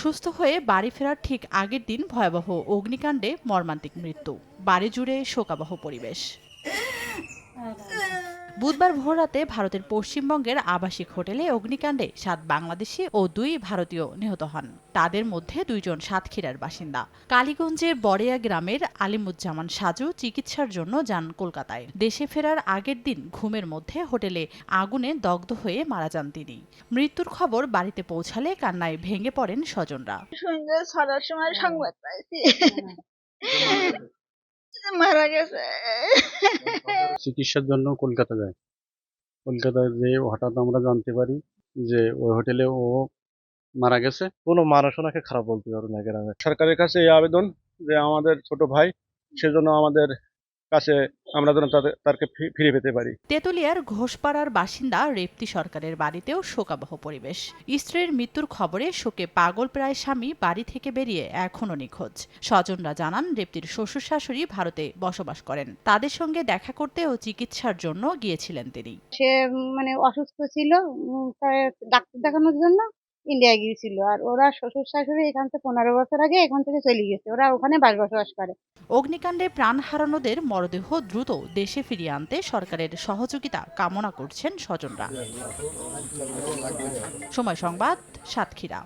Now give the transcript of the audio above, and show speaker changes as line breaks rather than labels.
সুস্থ হয়ে বাড়ি ফেরার ঠিক আগের দিন ভয়াবহ অগ্নিকাণ্ডে মর্মান্তিক মৃত্যু, বাড়ি জুড়ে শোকাবহ পরিবেশ। বুধবার ভোররাতে ভারতের পশ্চিমবঙ্গের আবাসিক হোটেলে অগ্নিকাণ্ডে ৭ বাংলাদেশি ও ২ ভারতীয় নিহত হন। তাদের মধ্যে ২ জন সাতক্ষীরার বাসিন্দা। কালীগঞ্জের বড়িয়া গ্রামের আলিমুজ্জামান সাজু চিকিৎসার জন্য যান কলকাতায়। দেশে ফেরার আগের দিন ঘুমের মধ্যে হোটেলে আগুনে দগ্ধ হয়ে মারা যান তিনি। মৃত্যুর খবর বাড়িতে পৌঁছালে কান্নায় ভেঙে পড়েন স্বজনরা।
সন্ধ্যা ৬টার সময় সংবাদ পাইছি মারা গেছে।
চিকিৎসার জন্য কলকাতা যায়। কলকাতায় যেয়ে হঠাৎ আমরা জানতে পারি যে ওই হোটেলে ও মারা গেছে। কোনো মানুষ ওনাকে খারাপ বলতে পারে না গ্রামে। সরকারের কাছে এই আবেদন যে আমাদের ছোট ভাই, সেজন্য আমাদের কাছে আমরা যেন তাকে ফিরে পেতে পারি।
তেতুলিয়ার ঘোষপাড়ার বাসিন্দা রেপ্তি সরকারের বাড়িতেও শোকাবহ পরিবেশ। স্ত্রীর মৃত্যুর খবরে শোকে পাগল প্রায় স্বামী বাড়ি থেকে বেরিয়ে এখনও নিখোঁজ। স্বজনরা জানান রেপ্তির শ্বশুর শাশুড়ি ভারতে বসবাস করেন। তাদের সঙ্গে দেখা করতে ও চিকিৎসার জন্য গিয়েছিলেন তিনি।
সে অসুস্থ ছিল, ডাক্তার দেখানোর জন্য ইন্ডিয়া গিয়েছিল। আর ওরা শ্বশুর শাশুড়ি এখান থেকে ১৫ বছর আগে এখান থেকে চলে গেছে, ওরা ওখানে বসবাস করে।
অগ্নিকাণ্ডে প্রাণ হারানোদের মরদেহ দ্রুত দেশে ফিরিয়ে আনতে সরকারের সহযোগিতা কামনা করছেন স্বজনরা। সময় সংবাদ, সাতক্ষীরা।